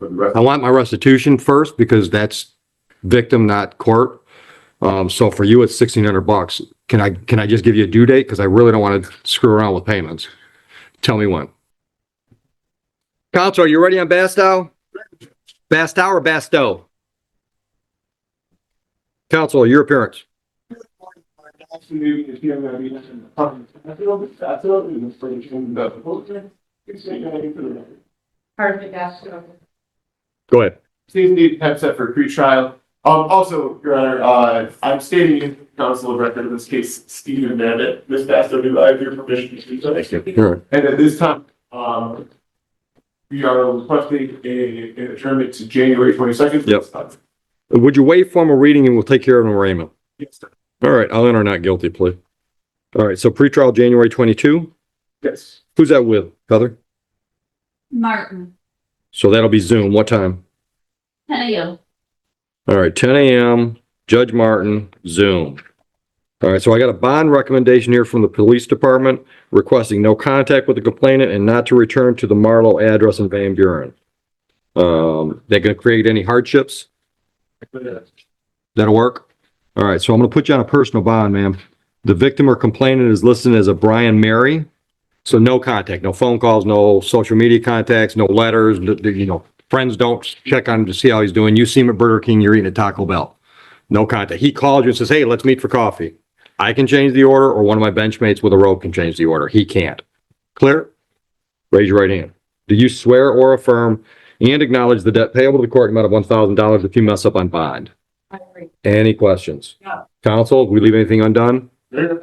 I want my restitution first because that's victim, not court. So for you, it's $1,600. Can I just give you a due date? Because I really don't want to screw around with payments. Tell me when. Counsel, are you ready on Bastow? Bastow or Bastow? Counsel, your appearance. Perfect, Bastow. Go ahead. Steve need headset for pre-trial. Also, Your Honor, I'm stating in counsel of record in this case, Stephen Bandit. Ms. Bastow, do I have your permission to speak? Thank you. All right. And at this time, we are requesting an adjournment to January 22nd. Yep. Would you waive formal reading and we'll take care of an arraignment? Yes, sir. All right, I'll enter not guilty plea. All right, so pretrial January 22. Yes. Who's that with, Heather? Martin. So that'll be Zoom. What time? 10 a.m. All right, 10 a.m., Judge Martin, Zoom. All right, so I got a bond recommendation here from the police department requesting no contact with the complainant and not to return to the Marlowe address in Van Buren. They're going to create any hardships? That'll work? All right, so I'm going to put you on a personal bond, ma'am. The victim or complainant is listed as a Brian Mary. So no contact, no phone calls, no social media contacts, no letters, friends don't check on him to see how he's doing. You see him at Burger King, you're eating at Taco Bell. No contact. He calls you and says, hey, let's meet for coffee. I can change the order or one of my benchmates with a rope can change the order. He can't. Clear? Raise your right hand. Do you swear or affirm and acknowledge the debt payable to the court in the amount of $1,000 if you mess up on bond? I agree. Any questions? No. Counsel, we leave anything undone? Yeah.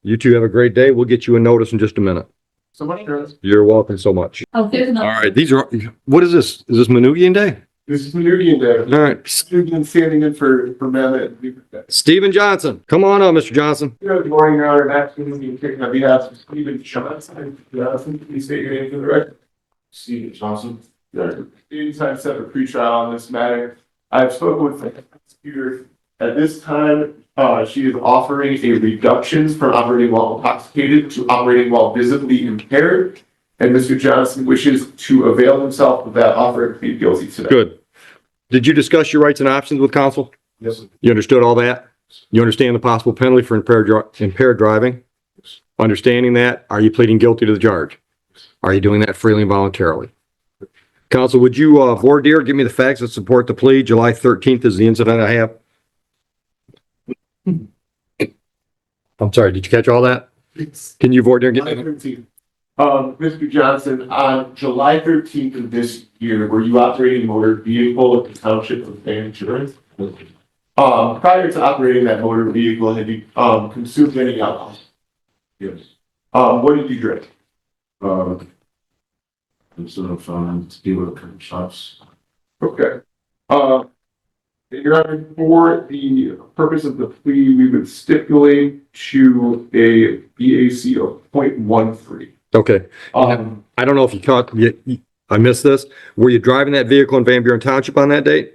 You two have a great day. We'll get you a notice in just a minute. So much, Your Honor. You're welcome so much. Oh, there's another. All right, these are, what is this? Is this Manugian Day? This is Manugian there. All right, Manugian standing in for Mehmet. Stephen Johnson. Come on up, Mr. Johnson. Good morning, Your Honor. Max Manugian, taking on behalf of Stephen Johnson. Please state your name for the record. Stephen Johnson. Anytime set for pre-trial on this matter. I've spoken with the prosecutor. At this time, she is offering a reduction from operating while intoxicated to operating while visibly impaired. And Mr. Johnson wishes to avail himself of that offer and plead guilty today. Good. Did you discuss your rights and options with counsel? Yes, sir. You understood all that? You understand the possible penalty for impaired driving? Understanding that, are you pleading guilty to the charge? Are you doing that freely and voluntarily? Counsel, would you voir dire, give me the facts that support the plea? July 13th is the incident I have. I'm sorry, did you catch all that? Can you voir dire? July 13th. Mr. Johnson, on July 13th of this year, were you operating a motor vehicle at the township of Van Buren? Prior to operating that motor vehicle, had you consumed any alcohol? Yes. What did you drink? Instead of tequila shots. Okay. Your Honor, for the purpose of the plea, we would stipulate to a BAC of 0.13. Okay. I don't know if you caught, I missed this. Were you driving that vehicle in Van Buren Township on that date?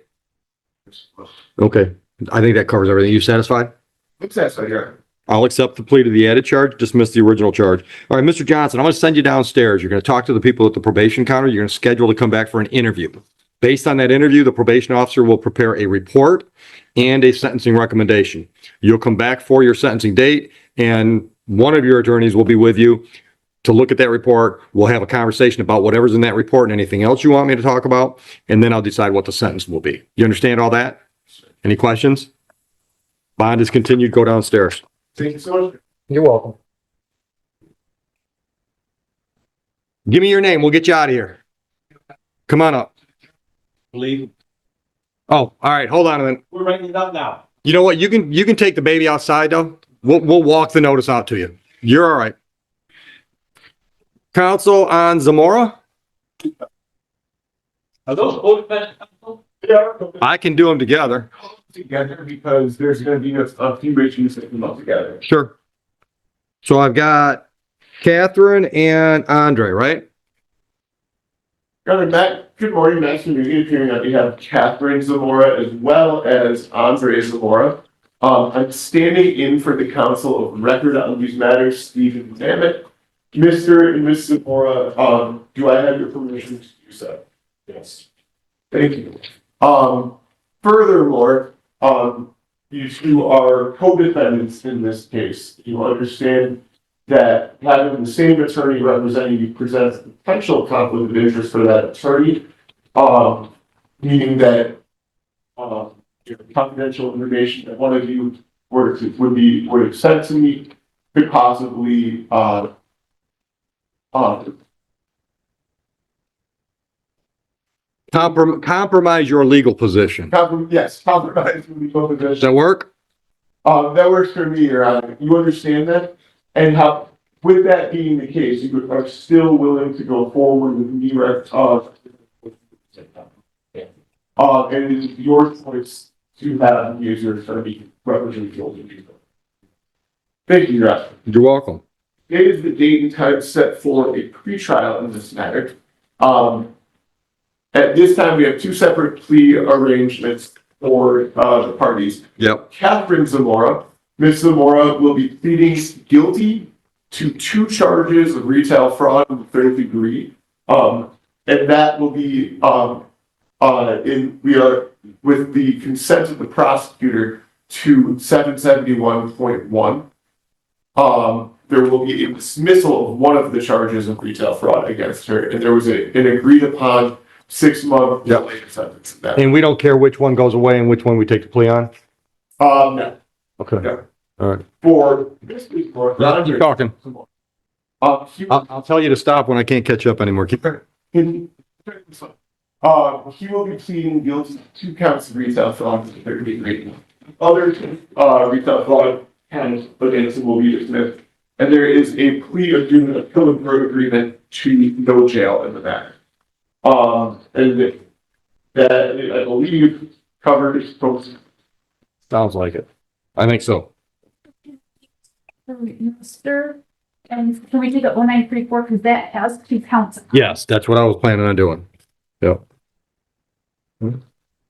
Okay. I think that covers everything. You satisfied? What's that, sir? Your Honor? I'll accept the plea to the added charge, dismiss the original charge. All right, Mr. Johnson, I'm going to send you downstairs. You're going to talk to the people at the probation counter. You're going to schedule to come back for an interview. Based on that interview, the probation officer will prepare a report and a sentencing recommendation. You'll come back for your sentencing date, and one of your attorneys will be with you to look at that report. We'll have a conversation about whatever's in that report and anything else you want me to talk about, and then I'll decide what the sentence will be. You understand all that? Any questions? Bond is continued. Go downstairs. Thank you so much. You're welcome. Give me your name. We'll get you out of here. Come on up. Leave. Oh, all right. Hold on a minute. We're writing it up now. You know what? You can take the baby outside though. We'll walk the notice out to you. You're all right. Counsel on Zamora? Are those both best? Yeah. I can do them together. Together because there's going to be a few issues that come up together. Sure. So I've got Catherine and Andre, right? Your Honor, Matt, good morning. Max Manugian appearing on behalf of Catherine Zamora as well as Andre Zamora. I'm standing in for the counsel of record on these matters, Stephen Zammit. Mr. and Ms. Zamora, do I have your permission to do so? Yes. Thank you. Furthermore, you two are co-defendants in this case. You understand that having the same attorney representing you presents a potential conflict of interest for that attorney. Meaning that, confidential information that one of you would have sent to me could possibly, Compromise your legal position. yes, compromise with legal Does position. that work? That works for me, Your Honor. You understand that? And how, with that being the case, you are still willing to go forward with me, and it is your choice to have me as your attorney representing you. Thank you, Your Honor. You're welcome. Today is the date and time set for a pretrial in this matter. At this time, we have two separate plea arrangements for the parties. Yep. Catherine Zamora. Ms. Zamora will be pleading guilty to 2 charges of retail fraud in the 3rd degree. And that will be, we are, with the consent of the prosecutor, to 771.1. There will be a dismissal of one of the charges of retail fraud against her, and there was an agreed upon 6-month delay sentence. And we don't care which one goes away and which one we take the plea on? No. Okay. Yeah. All right. For this week, Keep talking. I'll tell you to stop when I can't catch up anymore. Keep he will be pleading guilty to 2 counts of retail fraud in the 3rd degree. Other retail fraud counts against him will be dismissed, and there is a plea agreement, a pill and throat agreement to no jail in the matter. And that I believe covers both. Sounds like it. I think so. Mr. And can we take it 1934 because that has 2 counts. Yes, that's what I was planning on doing. Yep. All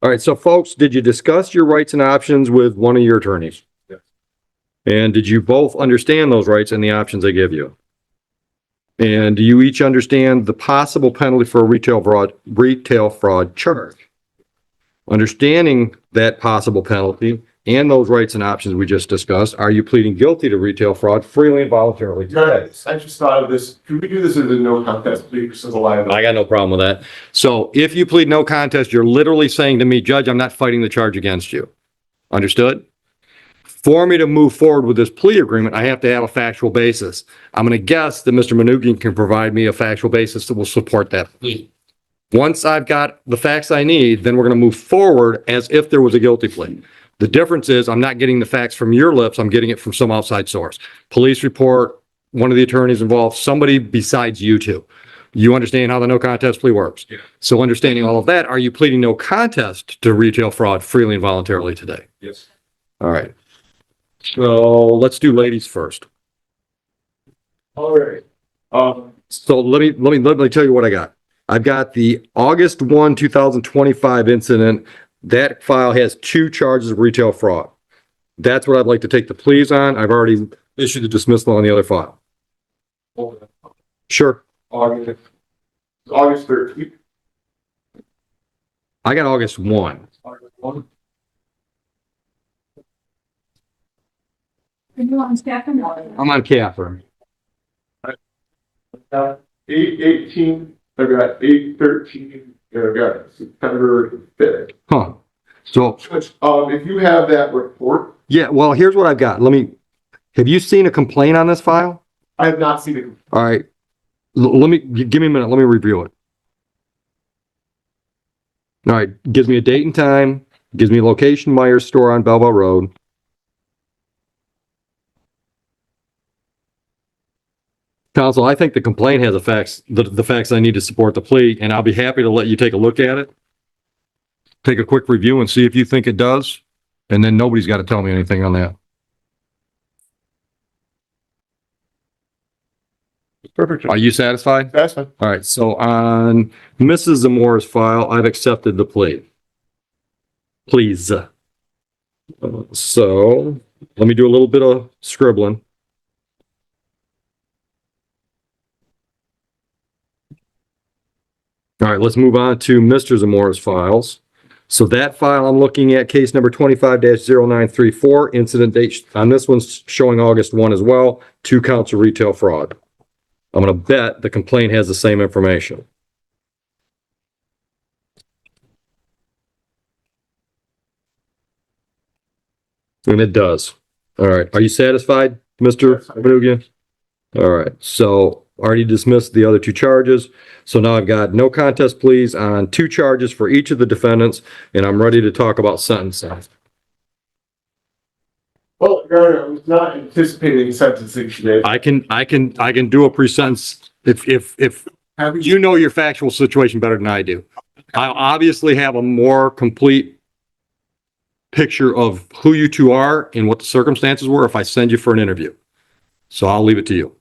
right, so folks, did you discuss your rights and options with one of your attorneys? Yes. And did you both understand those rights and the options they give you? And do you each understand the possible penalty for a retail fraud charge? Understanding that possible penalty and those rights and options we just discussed, are you pleading guilty to retail fraud freely and voluntarily? Guys, I just thought of this. Could we do this as a no contest plea versus a liability? I got no problem with that. So if you plead no contest, you're literally saying to me, Judge, I'm not fighting the charge against you. Understood? For me to move forward with this plea agreement, I have to have a factual basis. I'm going to guess that Mr. Manugian can provide me a factual basis that will support that plea. Once I've got the facts I need, then we're going to move forward as if there was a guilty plea. The difference is I'm not getting the facts from your lips. I'm getting it from some outside source. Police report, one of the attorneys involved, somebody besides you two. You understand how the no contest plea works? Yeah. So understanding all of that, are you pleading no contest to retail fraud freely and voluntarily today? Yes. All right. So let's do ladies first. All right. So let me tell you what I got. I've got the August 1, 2025 incident. That file has 2 charges of retail fraud. That's what I'd like to take the pleas on. I've already issued a dismissal on the other file. Sure. August 13th. I got August 1. August 1. Are you on Catherine? I'm on Catherine. 8/18. I've got 8/13. I've got September 5th. Huh. So, If you have that report, yeah, well, here's what I've got. Have you seen a complaint on this file? I have not seen it. All right. Give me a minute. Let me review it. All right. Gives me a date and time. Gives me location, Myers store on Belleville Road. Counsel, I think the complaint has the facts I need to support the plea, and I'll be happy to let you take a look at it. Take a quick review and see if you think it does, and then nobody's got to tell me anything on that. Perfect. Are you satisfied? That's fine. All right, so on Mrs. Zamora's file, I've accepted the plea. Please. So, let me do a little bit of scribbling. All right, let's move on to Mr. Zamora's files. So that file, I'm looking at case number 25-0934, incident date on this one's showing August 1 as well, 2 counts of retail fraud. I'm going to bet the complaint has the same information. And it does. All right. Are you satisfied, Mr. Yes, I am. Manugia? All right. So already dismissed the other 2 charges. So now I've got no contest pleas on 2 charges for each of the defendants, and I'm ready to talk about sentencing. Well, Your Honor, I was not anticipating sentencing today. I can do a pre-sentence if Having you know your factual situation better than I do. I obviously have a more complete picture of who you 2 are and what the circumstances were if I send you for an interview. So I'll leave it to you.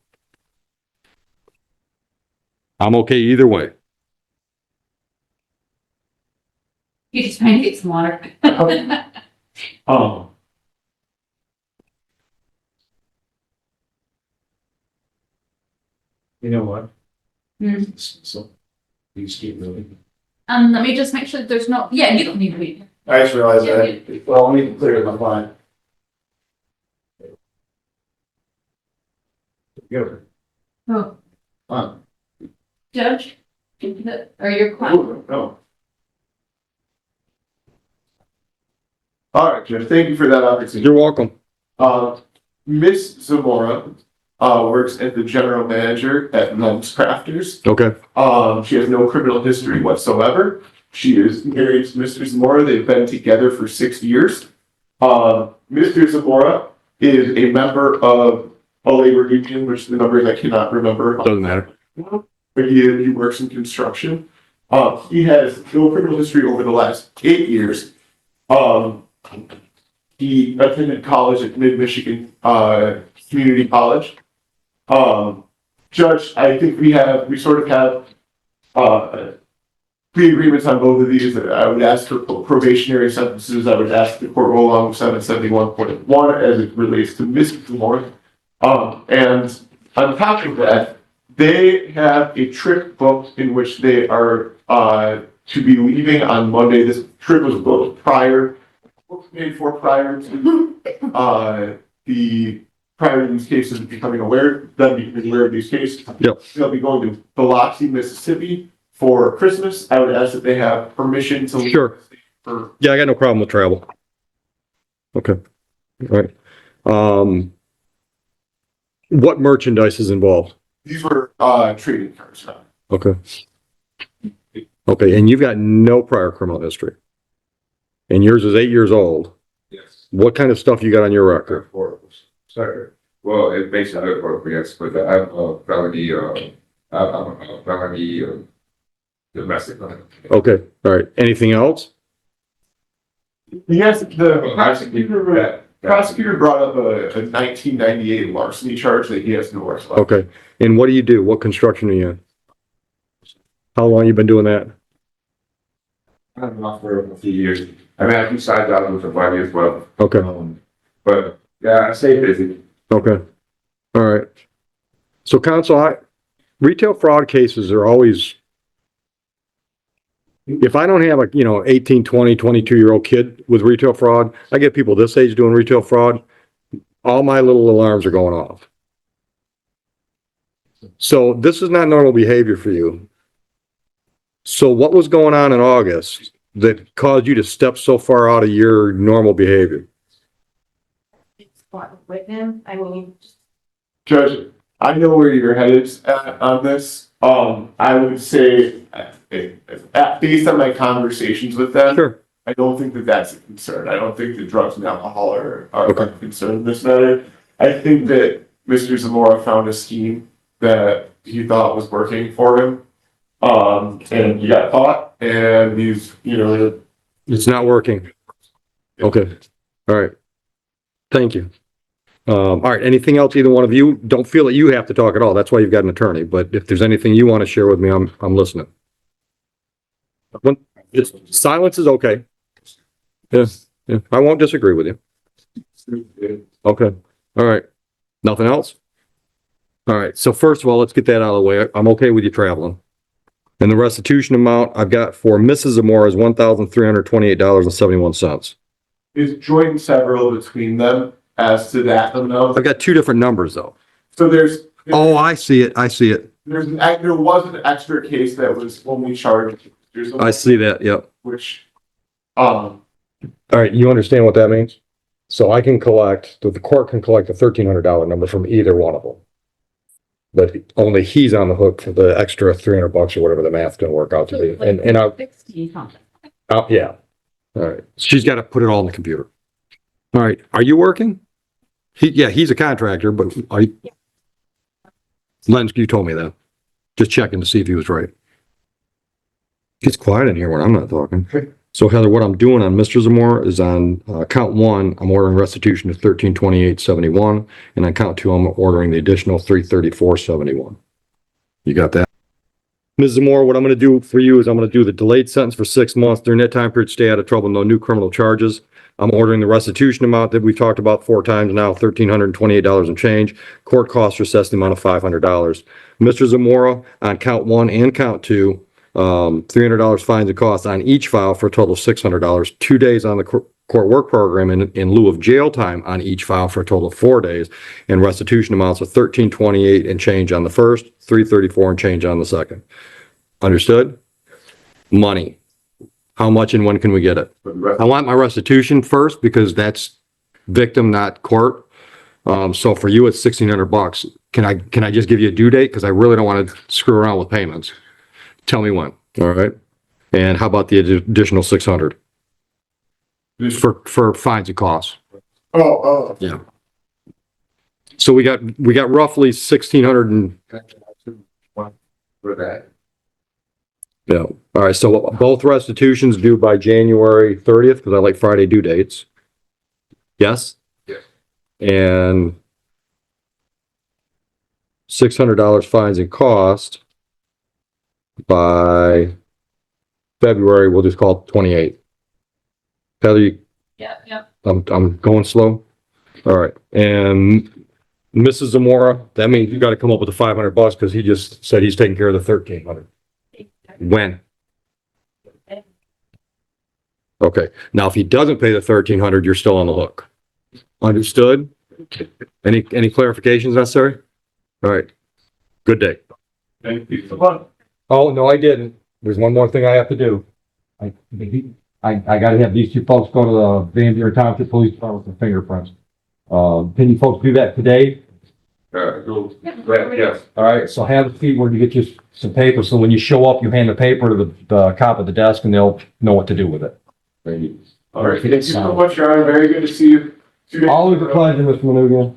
I'm okay either way. You just trying to get some water. Um, You know what? Hmm. So, you just keep moving. Let me just make sure that there's no, yeah, you don't need to be. I just realized Yeah, that, well, I need to clear my mind. Good. Oh, Fine. Judge? Or your client? no. All right, Judge, thank you for that opportunity. You're welcome. Miss Zamora, works as the general manager at Mums Crafters. Okay. She has no criminal history whatsoever. She is married to Mr. Zamora. They've been together for 6 years. Mr. Zamora is a member of a labor union, which the numbers I cannot remember. Doesn't matter. But he works in construction. He has no criminal history over the last 8 years. He attended college at Mid-Michigan, Community College. Judge, I think we sort of have, pre-agreements on both of these. I would ask for probationary sentences. I would ask the court roll along with 771.1 as it relates to Mr. Zamora. And on top of that, they have a trip booked in which they are, to be leaving on Monday. This trip was booked made for prior to, prior to these cases becoming aware of these cases. Yep. They'll be going to Biloxi, Mississippi for Christmas. I would ask that they have permission to leave Sure. for, Yeah, I got no problem with travel. Okay. All right. What merchandise is involved? these were, trading cards. Okay. Okay, and you've got no prior criminal history. And yours is 8 years old. Yes. What kind of stuff you got on your record? Sorry. Well, it basically yes, but I have a felony, I'm a felony, domestic. Okay, all right. Anything else? Yes, the Well, actually, prosecutor brought up a 1998 larceny charge that he has no works left. Okay. And what do you do? What construction are you in? How long you been doing that? I've been off for a few years. I mean, I do side jobs with the body as well. Okay, But yeah, I stay busy. okay. All right. So counsel, retail fraud cases are always, if I don't have a, 18, 20, 22-year-old kid with retail fraud, I get people this age doing retail fraud, all my little alarms are going off. So this is not normal behavior for you. So what was going on in August that caused you to step so far out of your normal behavior? With him, I mean. Judge, I know where your head is at on this. I would say, based on my conversations with them, Sure. I don't think that that's a concern. I don't think that drugs and alcohol are Okay. a concern in this matter. I think that Mr. Zamora found a scheme that he thought was working for him. And he got caught and he's, It's not working. Okay. All right. Thank you. All right. Anything else, either one of you? Don't feel that you have to talk at all. That's why you've got an attorney. But if there's anything you want to share with me, I'm listening. Silence is okay. Yeah. I won't disagree with you. Okay. All right. Nothing else? All right. So first of all, let's get that out of the way. I'm okay with you traveling. And the restitution amount I've got for Mrs. Zamora is $1,328.71. Is joint and several between them as to that amount. I've got two different numbers though. So there's. Oh, I see it. I see it. There was an extra case that was only charged. I see that. Yep. Which, All right. You understand what that means? So I can collect, the court can collect a $1,300 number from either one of them. But only he's on the hook for the extra $300 or whatever the math's gonna work out to be. And I, 60 something. yeah. All right. She's got to put it all in the computer. All right. Are you working? He's a contractor, but are you? Len, you told me that. Just checking to see if he was right. It's quiet in here when I'm not talking. So Heather, what I'm doing on Mr. Zamora is on count one, I'm ordering restitution of $1,328.71, and on count two, I'm ordering the additional $334.71. You got that? Ms. Zamora, what I'm going to do for you is I'm going to do the delayed sentence for 6 months. During that time period, stay out of trouble, no new criminal charges. I'm ordering the restitution amount that we talked about 4 times now, $1,328 and change. Court costs are assessed the amount of $500. Mr. Zamora, on count one and count two, $300 fines and costs on each file for a total of $600. 2 days on the court work program in lieu of jail time on each file for a total of 4 days, and restitution amounts of $1,328 and change on the first, $334 and change on the second. Understood? Money. How much and when can we get it? I want my restitution first because that's victim, not court. So for you, it's $1,600. Can I just give you a due date? Because I really don't want to screw around with payments. Tell me when. All right. And how about the additional 600 for fines and costs? Yeah. So we got roughly 1,600 and For that. yeah. All right. So both restitutions due by January 30th because I like Friday due dates. Yes. Yes. And $600 fines and cost by February. We'll just call it 28. Heather, Yeah. I'm going slow. All right. And Mrs. Zamora, that means you got to come up with the $500 because he just said he's taking care of the 1,300. When? Okay. Now, if he doesn't pay the 1,300, you're still on the hook. Understood? Any clarifications necessary? All right. Good day. Thank you so much. Oh, no, I didn't. There's one more thing I have to do. I gotta have these two folks go to the Van Buren Township Police Department with the fingerprints. Can you folks do that today? Yes. All right, so have the fee where you get you some paper, so when you show up, you hand the paper to the cop at the desk and they'll know what to do with it. All right. Thank you so much, Your Honor. Very good to see you. Always a pleasure, Mr. Manugian.